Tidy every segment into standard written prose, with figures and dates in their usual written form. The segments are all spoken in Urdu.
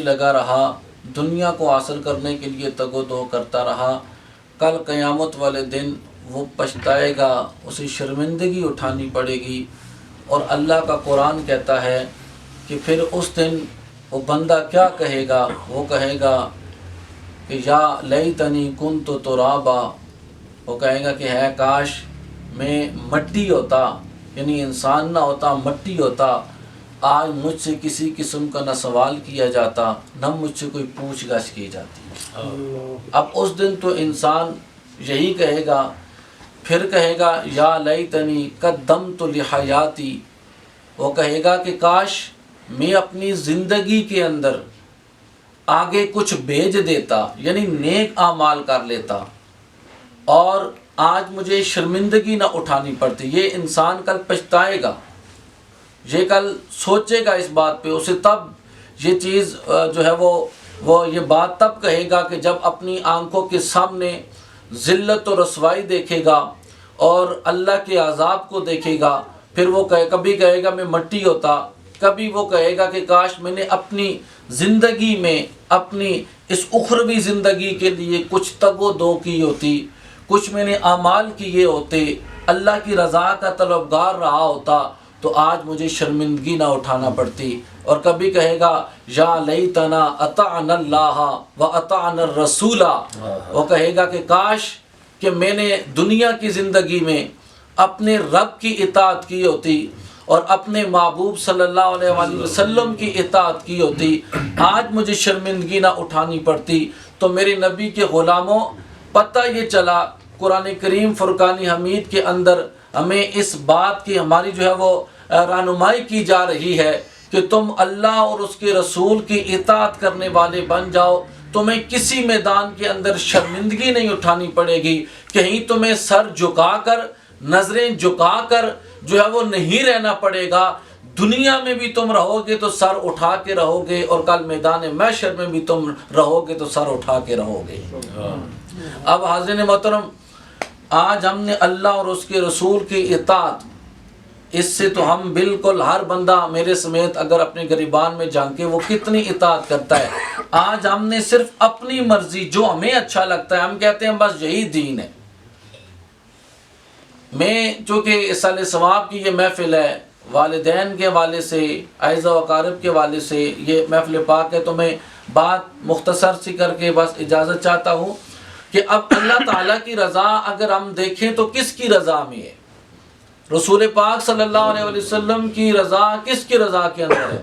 لگا رہا، دنیا کو حاصل کرنے کے لیے تگ و دو کرتا رہا، کل قیامت والے دن وہ پچھتائے گا، اسے شرمندگی اٹھانی پڑے گی۔ اور اللہ کا قرآن کہتا ہے کہ پھر اس دن وہ بندہ کیا کہے گا؟ وہ کہے گا کہ یا لیتنی کنت ترابا، وہ کہے گا کہ ہے کاش میں مٹی ہوتا، یعنی انسان نہ ہوتا، مٹی ہوتا، آج مجھ سے کسی قسم کا نہ سوال کیا جاتا، نہ مجھ سے کوئی پوچھ گچھ کی جاتی۔ اب اس دن تو انسان یہی کہے گا، پھر کہے گا یا لیتنی قدمت لحیاتی، وہ کہے گا کہ کاش میں اپنی زندگی کے اندر آگے کچھ بھیج دیتا، یعنی نیک اعمال کر لیتا، اور آج مجھے شرمندگی نہ اٹھانی پڑتی۔ یہ انسان کل پچھتائے گا، یہ کل سوچے گا اس بات پہ، اسے تب یہ چیز جو ہے وہ یہ بات تب کہے گا کہ جب اپنی آنکھوں کے سامنے ذلت و رسوائی دیکھے گا اور اللہ کے عذاب کو دیکھے گا۔ پھر وہ کبھی کہے گا میں مٹی ہوتا، کبھی وہ کہے گا کہ کاش میں نے اپنی زندگی میں اپنی اس اخروی زندگی کے لیے کچھ تگ و دو کی ہوتی، کچھ میں نے اعمال کیے ہوتے، اللہ کی رضا کا طلبگار رہا ہوتا، تو آج مجھے شرمندگی نہ اٹھانا پڑتی۔ اور کبھی کہے گا یا لیتنا اطعنا اللہ و اطعنا الرسول، وہ کہے گا کہ کاش کہ میں نے دنیا کی زندگی میں اپنے رب کی اطاعت کی ہوتی اور اپنے محبوب صلی اللہ علیہ وآلہ وسلم کی اطاعت کی ہوتی، آج مجھے شرمندگی نہ اٹھانی پڑتی۔ تو میرے نبی کے غلاموں، پتہ یہ چلا قرآن کریم فرقان حمید کے اندر ہمیں اس بات کی ہماری جو ہے وہ رہنمائی کی جا رہی ہے کہ تم اللہ اور اس کے رسول کی اطاعت کرنے والے بن جاؤ، تمہیں کسی میدان کے اندر شرمندگی نہیں اٹھانی پڑے گی، کہیں تمہیں سر جھکا کر، نظریں جھکا کر جو ہے وہ نہیں رہنا پڑے گا۔ دنیا میں بھی تم رہو گے تو سر اٹھا کے رہو گے، اور کل میدان محشر میں بھی تم رہو گے تو سر اٹھا کے رہو گے۔ اب حاضرین محترم، آج ہم نے اللہ اور اس کے رسول کی اطاعت، اس سے تو ہم بالکل ہر بندہ میرے سمیت اگر اپنے گریبان میں جھانکے وہ کتنی اطاعت کرتا ہے۔ آج ہم نے صرف اپنی مرضی، جو ہمیں اچھا لگتا ہے، ہم کہتے ہیں بس یہی دین ہے۔ میں چونکہ سال ثواب کی یہ محفل ہے، والدین کے حوالے سے، اعزاء و اقارب کے حوالے سے یہ محفل پاک ہے، تو میں بات مختصر سی کر کے بس اجازت چاہتا ہوں کہ اب اللہ تعالیٰ کی رضا اگر ہم دیکھیں تو کس کی رضا میں ہے؟ رسول پاک صلی اللہ علیہ وسلم کی رضا کس کی رضا کے اندر ہے؟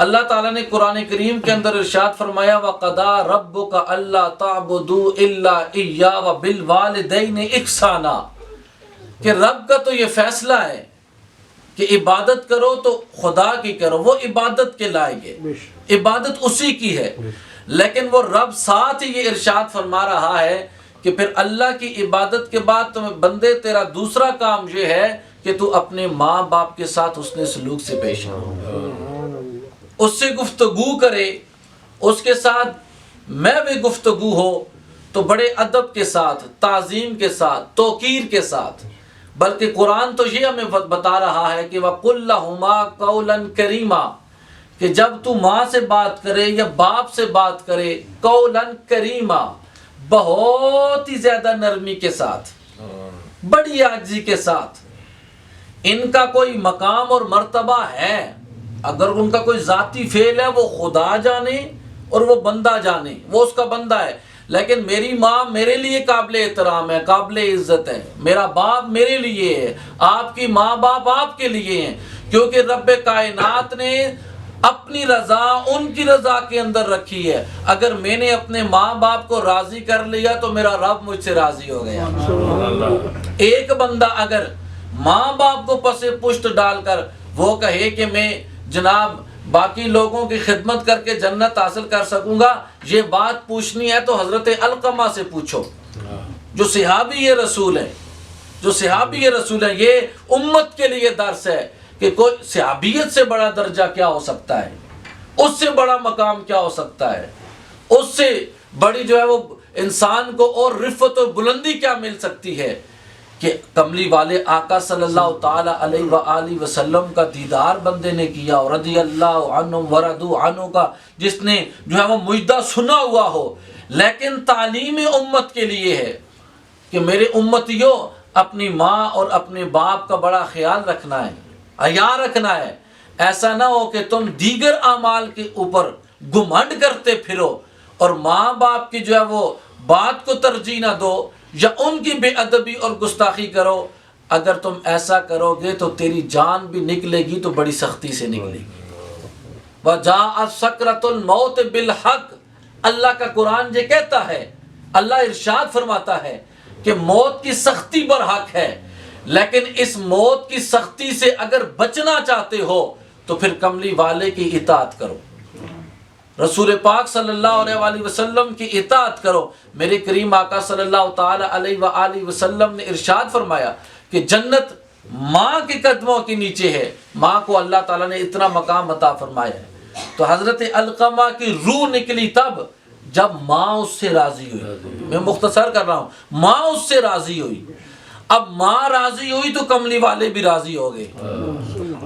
اللہ تعالیٰ نے قرآن کریم کے اندر ارشاد فرمایا وَقَضَىٰ رَبُّكَ أَلَّا تَعْبُدُوا إِلَّا إِيَّاهُ وَبِالْوَالِدَيْنِ إِحْسَانًا، کہ رب کا تو یہ فیصلہ ہے کہ عبادت کرو تو خدا کی کرو، وہ عبادت کے لائق ہے، عبادت اسی کی ہے، لیکن وہ رب ساتھ ہی یہ ارشاد فرما رہا ہے کہ پھر اللہ کی عبادت کے بعد تمہیں بندے تیرا دوسرا کام یہ ہے کہ تو اپنے ماں باپ کے ساتھ حسن سلوک سے پیش آؤ، اس سے گفتگو کرے، اس کے ساتھ محو گفتگو ہو تو بڑے ادب کے ساتھ، تعظیم کے ساتھ، توقیر کے ساتھ۔ بلکہ قرآن تو یہ ہمیں بتا رہا ہے کہ وَقُلْ لَهُمَا قَوْلًا كَرِيمًا، کہ جب تو ماں سے بات کرے یا باپ سے بات کرے، قَوْلًا كَرِيمًا، بہت ہی زیادہ نرمی کے ساتھ، بڑی عاجزی کے ساتھ۔ ان کا کوئی مقام اور مرتبہ ہے، اگر ان کا کوئی ذاتی فعل ہے وہ خدا جانے اور وہ بندہ جانے، وہ اس کا بندہ ہے، لیکن میری ماں میرے لیے قابل احترام ہے، قابل عزت ہے، میرا باپ میرے لیے ہے، آپ کی ماں باپ آپ کے لیے ہیں، کیونکہ رب کائنات نے اپنی رضا ان کی رضا کے اندر رکھی ہے۔ اگر میں نے اپنے ماں باپ کو راضی کر لیا تو میرا رب مجھ سے راضی ہو گیا۔ ایک بندہ اگر ماں باپ کو پس پشت ڈال کر وہ کہے کہ میں جناب باقی لوگوں کی خدمت کر کے جنت حاصل کر سکوں گا، یہ بات پوچھنی ہے تو حضرت علقمہ سے پوچھو، جو صحابی رسول ہیں، جو صحابی رسول ہیں۔ یہ امت کے لیے درس ہے کہ کوئی صحابیت سے بڑا درجہ کیا ہو سکتا ہے، اس سے بڑا مقام کیا ہو سکتا ہے، اس سے بڑی جو ہے وہ انسان کو اور رفعت اور بلندی کیا مل سکتی ہے کہ کملی والے آقا صلی اللہ تعالی علیہ وآلہ وسلم کا دیدار بندے نے کیا، اور رضی اللہ عنہم ورضوا عنہ کا جس نے جو ہے وہ مجدہ سنا ہوا ہو، لیکن تعلیم امت کے لیے ہے کہ میرے امتیوں اپنی ماں اور اپنے باپ کا بڑا خیال رکھنا ہے، حیا رکھنا ہے۔ ایسا نہ ہو کہ تم دیگر اعمال کے اوپر گھمنڈ کرتے پھرو اور ماں باپ کی جو ہے وہ بات کو ترجیح نہ دو یا ان کی بے ادبی اور گستاخی کرو۔ اگر تم ایسا کرو گے تو تیری جان بھی نکلے گی تو بڑی سختی سے نکلے گی۔ وَجَاءَتْ سَكْرَةُ الْمَوْتِ بِالْحَقِّ، اللہ کا قرآن یہ کہتا ہے، اللہ ارشاد فرماتا ہے کہ موت کی سختی برحق ہے، لیکن اس موت کی سختی سے اگر بچنا چاہتے ہو تو پھر کملی والے کی اطاعت کرو، رسول پاک صلی اللہ علیہ وآلہ وسلم کی اطاعت کرو۔ میرے کریم آقا صلی اللہ تعالی علیہ وآلہ وسلم نے ارشاد فرمایا کہ جنت ماں کے قدموں کے نیچے ہے، ماں کو اللہ تعالیٰ نے اتنا مقام عطا فرمایا ہے۔ تو حضرت علقمہ کی روح نکلی تب جب ماں اس سے راضی ہوئی۔ میں مختصر کر رہا ہوں، ماں اس سے راضی ہوئی۔ اب ماں راضی ہوئی تو کملی والے بھی راضی ہو گئے،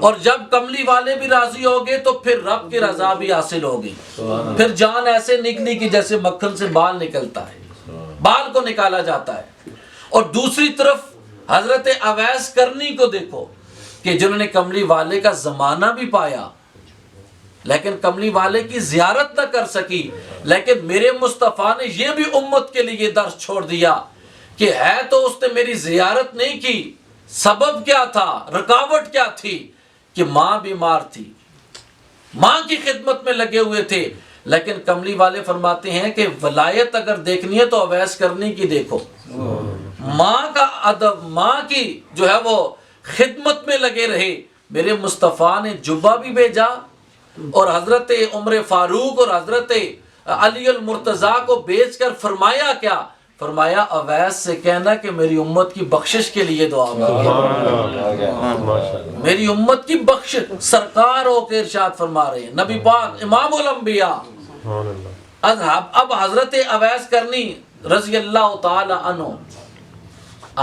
اور جب کملی والے بھی راضی ہو گئے تو پھر رب کی رضا بھی حاصل ہو گئی۔ پھر جان ایسے نکلی کہ جیسے مکھن سے بال نکلتا ہے، بال کو نکالا جاتا ہے۔ اور دوسری طرف حضرت اویس کرنی کو دیکھو کہ جنہوں نے کملی والے کا زمانہ بھی پایا لیکن کملی والے کی زیارت نہ کر سکی، لیکن میرے مصطفیٰ نے یہ بھی امت کے لیے درس چھوڑ دیا کہ ہے تو اس نے میری زیارت نہیں کی، سبب کیا تھا، رکاوٹ کیا تھی، کہ ماں بیمار تھی، ماں کی خدمت میں لگے ہوئے تھے۔ لیکن کملی والے فرماتے ہیں کہ ولایت اگر دیکھنی ہے تو اویس کرنی کی دیکھو، ماں کا ادب، ماں کی جو ہے وہ خدمت میں لگے رہے۔ میرے مصطفیٰ نے جبہ بھی بھیجا، اور حضرت عمر فاروق اور حضرت علی المرتضیٰ کو بھیج کر فرمایا کیا؟ فرمایا اویس سے کہنا کہ میری امت کی بخشش کے لیے دعا مانگو، میری امت کی بخشش۔ سرکار ہو کے ارشاد فرما رہے ہیں، نبی پاک امام الانبیاء۔ اب حضرت اویس کرنی رضی اللہ تعالی عنہ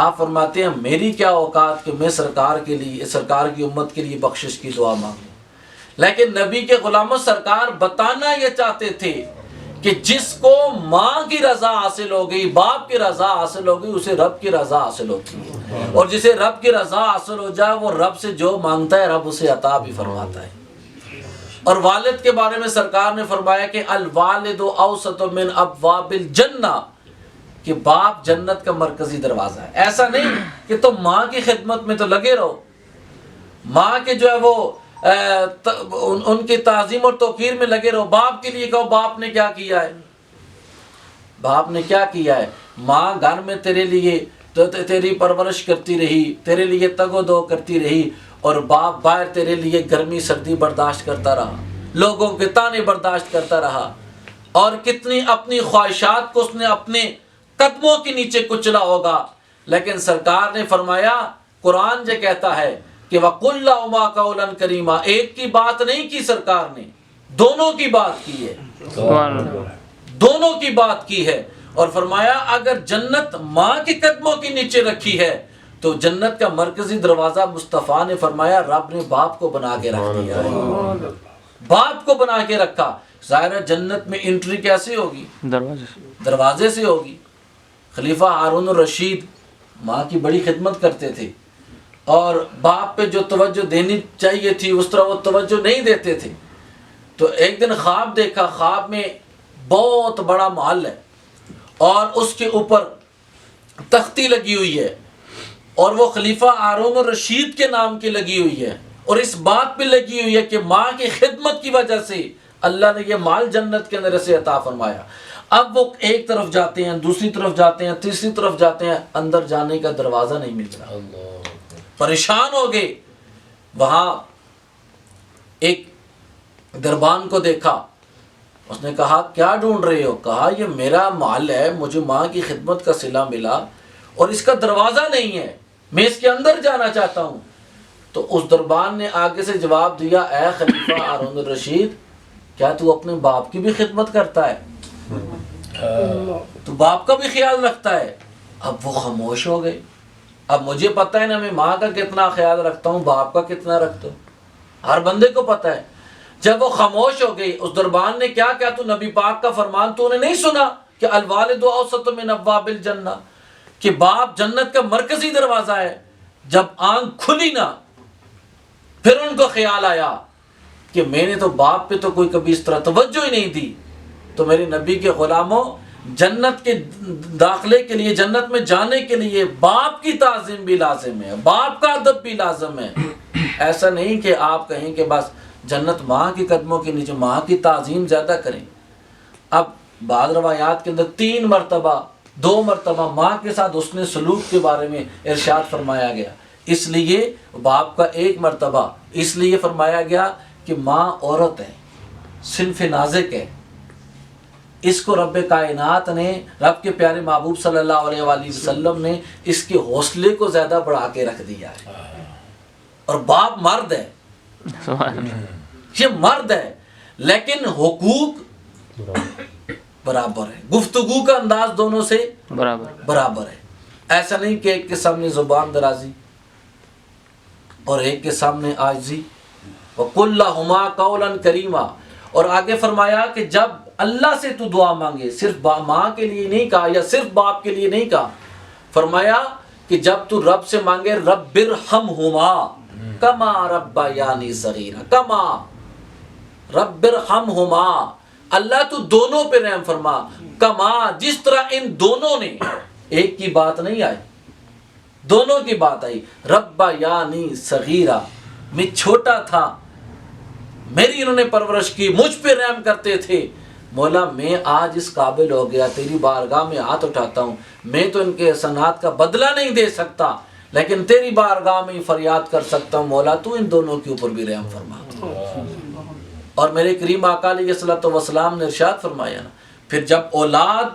آپ فرماتے ہیں میری کیا اوقات کہ میں سرکار کے لیے، سرکار کی امت کے لیے بخشش کی دعا مانگوں، لیکن نبی کے غلاموں سرکار بتانا یہ چاہتے تھے کہ جس کو ماں کی رضا حاصل ہو گئی، باپ کی رضا حاصل ہو گئی، اسے رب کی رضا حاصل ہوتی ہے، اور جسے رب کی رضا حاصل ہو جائے وہ رب سے جو مانگتا ہے رب اسے عطا بھی فرماتا ہے۔ اور والد کے بارے میں سرکار نے فرمایا کہ الوالد اوسط من ابواب الجنہ، کہ باپ جنت کا مرکزی دروازہ ہے۔ ایسا نہیں کہ تم ماں کی خدمت میں تو لگے رہو، ماں کے جو ہے وہ ان کی تعظیم اور توقیر میں لگے رہو، باپ کے لیے کہو باپ نے کیا کیا ہے، باپ نے کیا کیا ہے۔ ماں گھر میں تیرے لیے تو تیری پرورش کرتی رہی، تیرے لیے تگ و دو کرتی رہی، اور باپ باہر تیرے لیے گرمی سردی برداشت کرتا رہا، لوگوں کے تانے برداشت کرتا رہا، اور کتنی اپنی خواہشات کو اس نے اپنے قدموں کے نیچے کچلا ہوگا۔ لیکن سرکار نے فرمایا، قرآن جو کہتا ہے کہ وَقُلْ لَهُمَا قَوْلًا كَرِيمًا، ایک کی بات نہیں کی سرکار نے، دونوں کی بات کی ہے، دونوں کی بات کی ہے۔ اور فرمایا اگر جنت ماں کے قدموں کے نیچے رکھی ہے تو جنت کا مرکزی دروازہ مصطفیٰ نے فرمایا رب نے باپ کو بنا کے رکھ دیا ہے، باپ کو بنا کے رکھا۔ ظاہر ہے جنت میں انٹری کیسے ہوگی؟ دروازے سے ہوگی۔ خلیفہ ہارون الرشید ماں کی بڑی خدمت کرتے تھے، اور باپ پہ جو توجہ دینی چاہیے تھی اس طرح وہ توجہ نہیں دیتے تھے۔ تو ایک دن خواب دیکھا، خواب میں بہت بڑا محل ہے اور اس کے اوپر تختی لگی ہوئی ہے، اور وہ خلیفہ ہارون الرشید کے نام کی لگی ہوئی ہے، اور اس بات پہ لگی ہوئی ہے کہ ماں کی خدمت کی وجہ سے اللہ نے یہ مال جنت کے اندر سے عطا فرمایا۔ اب وہ ایک طرف جاتے ہیں، دوسری طرف جاتے ہیں، تیسری طرف جاتے ہیں، اندر جانے کا دروازہ نہیں مل رہا، پریشان ہو گئے۔ وہاں ایک دربان کو دیکھا، اس نے کہا کیا ڈھونڈ رہے ہو؟ کہا یہ میرا محل ہے، مجھے ماں کی خدمت کا صلہ ملا اور اس کا دروازہ نہیں ہے، میں اس کے اندر جانا چاہتا ہوں۔ تو اس دربان نے آگے سے جواب دیا، اے خلیفہ ہارون الرشید، کیا تو اپنے باپ کی بھی خدمت کرتا ہے؟ تو باپ کا بھی خیال رکھتا ہے؟ اب وہ خاموش ہو گئے، اب مجھے پتہ ہے نا میں ماں کا کتنا خیال رکھتا ہوں، باپ کا کتنا رکھتا ہوں، ہر بندے کو پتہ ہے۔ جب وہ خاموش ہو گئی، اس دربان نے کیا کیا؟ تو نبی پاک کا فرمان تو نے نہیں سنا کہ الوالد اوسط من ابواب الجنہ، کہ باپ جنت کا مرکزی دروازہ ہے۔ جب آنکھ کھلی نا، پھر ان کو خیال آیا کہ میں نے تو باپ پہ تو کوئی کبھی اس طرح توجہ ہی نہیں دی۔ تو میرے نبی کے غلاموں، جنت کے داخلے کے لیے، جنت میں جانے کے لیے باپ کی تعظیم بھی لازم ہے، باپ کا ادب بھی لازم ہے۔ ایسا نہیں کہ آپ کہیں کہ بس جنت ماں کے قدموں کے نیچے، ماں کی تعظیم زیادہ کریں۔ اب بعض روایات کے اندر 3 مرتبہ 2 مرتبہ ماں کے ساتھ حسن سلوک کے بارے میں ارشاد فرمایا گیا، اس لیے باپ کا 1 مرتبہ اس لیے فرمایا گیا کہ ماں عورت ہے، صنف نازک ہے۔ اس کو رب کائنات نے، رب کے پیارے محبوب صلی اللہ علیہ وآلہ وسلم نے اس کے حوصلے کو زیادہ بڑھا کے رکھ دیا ہے۔ اور باپ مرد ہے، یہ مرد ہے، لیکن حقوق برابر ہے، گفتگو کا انداز دونوں سے برابر ہے۔ ایسا نہیں کہ ایک کے سامنے زبان درازی اور ایک کے سامنے عاجزی۔ وَقُلْ لَهُمَا قَوْلًا كَرِيمًا، اور آگے فرمایا کہ جب اللہ سے تو دعا مانگے، صرف ماں کے لیے نہیں کہا یا صرف باپ کے لیے نہیں کہا، فرمایا کہ جب تو رب سے مانگے رب ارحمہما کما ربیانی صغیرا، کما رب ارحمہما، اللہ تو دونوں پہ رحم فرما، کما جس طرح ان دونوں نے، ایک کی بات نہیں آئی، دونوں کی بات آئی، ربیانی صغیرا، میں چھوٹا تھا، میری انہوں نے پرورش کی، مجھ پہ رحم کرتے تھے، مولا میں آج اس قابل ہو گیا، تیری بارگاہ میں ہاتھ اٹھاتا ہوں، میں تو ان کے احسانات کا بدلہ نہیں دے سکتا، لیکن تیری بارگاہ میں فریاد کر سکتا ہوں، مولا تو ان دونوں کے اوپر بھی رحم فرما۔ اور میرے کریم آقا علیہ الصلوۃ والسلام نے ارشاد فرمایا نا، پھر جب اولاد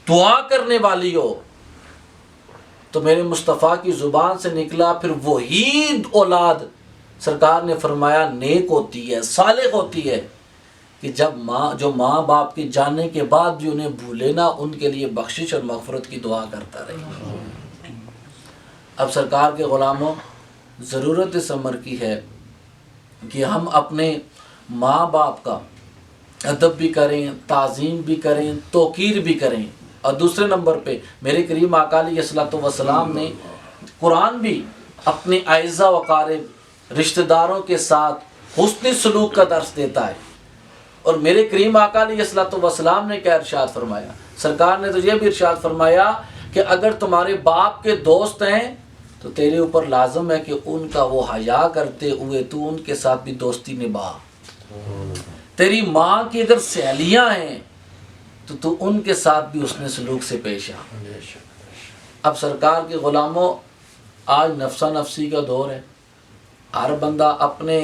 دعا کرنے والی ہو تو میرے مصطفیٰ کی زبان سے نکلا، پھر وہی اولاد سرکار نے فرمایا نیک ہوتی ہے، صالح ہوتی ہے، کہ جب جو ماں باپ کے جانے کے بعد بھی انہیں بھولے نا، ان کے لیے بخشش اور مغفرت کی دعا کرتا رہے۔ اب سرکار کے غلاموں، ضرورت اس امر کی ہے کہ ہم اپنے ماں باپ کا ادب بھی کریں، تعظیم بھی کریں، توقیر بھی کریں۔ اور دوسرے نمبر پہ میرے کریم آقا علیہ الصلوۃ والسلام نے قرآن بھی اپنے اعزاء و اقارب رشتہ داروں کے ساتھ حسن سلوک کا درس دیتا ہے۔ اور میرے کریم آقا علیہ الصلوۃ والسلام نے کیا ارشاد فرمایا؟ سرکار نے تو یہ بھی ارشاد فرمایا کہ اگر تمہارے باپ کے دوست ہیں تو تیرے اوپر لازم ہے کہ ان کا وہ حیا کرتے ہوئے تو ان کے ساتھ بھی دوستی نبھا۔ تیری ماں کی اگر سہیلیاں ہیں تو ان کے ساتھ بھی حسن سلوک سے پیش آ۔ اب سرکار کے غلاموں، آج نفسا نفسی کا دور ہے، ہر بندہ اپنے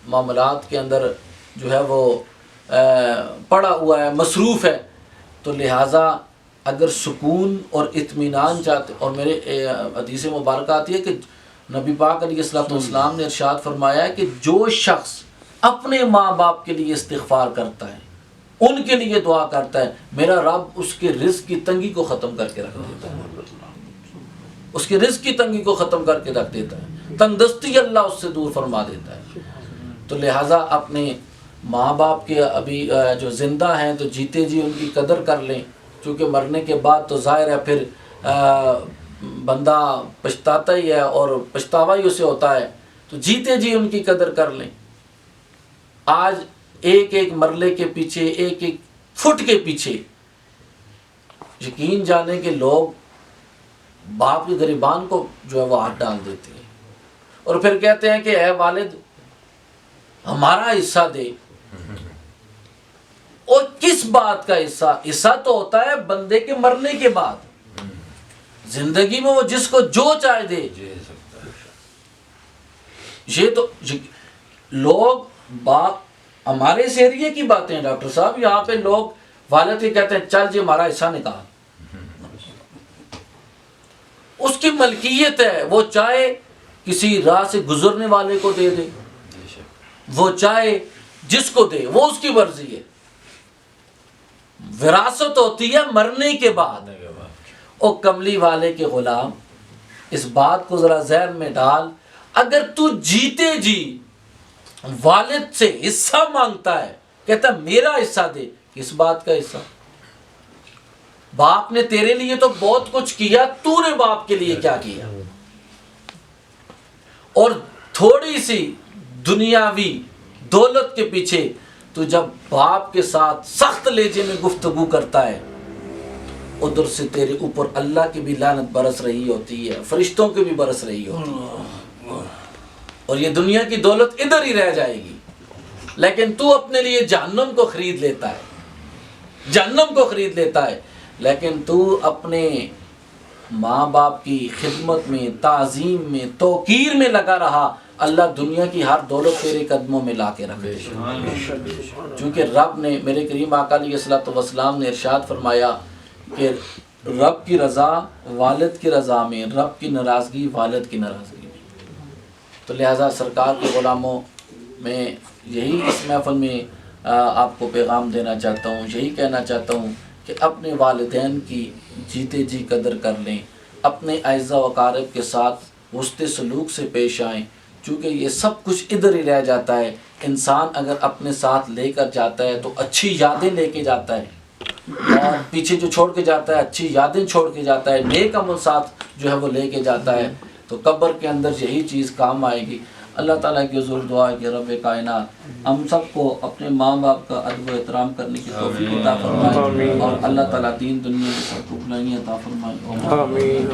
معاملات کے اندر جو ہے وہ پڑا ہوا ہے، مصروف ہے، تو لہٰذا اگر سکون اور اطمینان چاہتے، اور میرے حدیث مبارکہ آتی ہے کہ نبی پاک علیہ الصلوۃ والسلام نے ارشاد فرمایا ہے کہ جو شخص اپنے ماں باپ کے لیے استغفار کرتا ہے، ان کے لیے دعا کرتا ہے، میرا رب اس کے رزق کی تنگی کو ختم کر کے رکھ دیتا ہے، اس کے رزق کی تنگی کو ختم کر کے رکھ دیتا ہے، تندرستی اللہ اس سے دور فرما دیتا ہے۔ تو لہٰذا اپنے ماں باپ کے ابھی جو زندہ ہیں تو جیتے جی ان کی قدر کر لیں، چونکہ مرنے کے بعد تو ظاہر ہے پھر بندہ پچھتاتا ہی ہے اور پچھتاوا ہی اسے ہوتا ہے، تو جیتے جی ان کی قدر کر لیں۔ آج ایک ایک مرلے کے پیچھے، ایک ایک فٹ کے پیچھے یقین جانے کہ لوگ باپ کے گریبان کو جو ہے وہ ہاتھ ڈال دیتے ہیں اور پھر کہتے ہیں کہ اے والد ہمارا حصہ دے۔ اور کس بات کا حصہ؟ حصہ تو ہوتا ہے بندے کے مرنے کے بعد، زندگی میں وہ جس کو جو چاہے دے۔ یہ تو لوگ ہمارے اس ایریے کی باتیں ہیں ڈاکٹر صاحب، یہاں پہ لوگ والد کے کہتے ہیں چل جی ہمارا حصہ نکال، اس کی ملکیت ہے، وہ چاہے کسی راہ سے گزرنے والے کو دے دے، وہ چاہے جس کو دے، وہ اس کی مرضی ہے۔ وراثت ہوتی ہے مرنے کے بعد۔ او کملی والے کے غلام، اس بات کو ذرا ذہن میں ڈال، اگر تو جیتے جی والد سے حصہ مانگتا ہے، کہتا میرا حصہ دے، کس بات کا حصہ؟ باپ نے تیرے لیے تو بہت کچھ کیا، تو نے باپ کے لیے کیا کیا؟ اور تھوڑی سی دنیاوی دولت کے پیچھے تو جب باپ کے ساتھ سخت لہجے میں گفتگو کرتا ہے، ادھر سے تیرے اوپر اللہ کی بھی لعنت برس رہی ہوتی ہے، فرشتوں کی بھی برس رہی ہوتی ہے، اور یہ دنیا کی دولت ادھر ہی رہ جائے گی، لیکن تو اپنے لیے جہنم کو خرید لیتا ہے، جہنم کو خرید لیتا ہے، لیکن تو اپنے ماں باپ کی خدمت میں، تعظیم میں، توقیر میں لگا رہا، اللہ دنیا کی ہر دولت تیرے قدموں میں لا کے رکھ دے۔ چونکہ رب نے، میرے کریم آقا علیہ الصلوۃ والسلام نے ارشاد فرمایا کہ رب کی رضا والد کی رضا میں، رب کی ناراضگی والد کی ناراضگی میں۔ تو لہٰذا سرکار کے غلاموں، میں یہی اس محفل میں آپ کو پیغام دینا چاہتا ہوں، یہی کہنا چاہتا ہوں کہ اپنے والدین کی جیتے جی قدر کر لیں، اپنے اعزا و اقارب کے ساتھ حسن سلوک سے پیش آئیں، چونکہ یہ سب کچھ ادھر ہی رہ جاتا ہے۔ انسان اگر اپنے ساتھ لے کر جاتا ہے تو اچھی یادیں لے کے جاتا ہے، اور پیچھے جو چھوڑ کے جاتا ہے اچھی یادیں چھوڑ کے جاتا ہے، نیک عمل ساتھ جو ہے وہ لے کے جاتا ہے، تو قبر کے اندر یہی چیز کام آئے گی۔ اللہ تعالیٰ کی حضور دعا ہے کہ رب کائنات ہم سب کو اپنے ماں باپ کا ادب و احترام کرنے کی توفیق عطا فرمائے، اور اللہ تعالیٰ دین دنیا کی سب کو بھلائی عطا فرمائے۔ آمین۔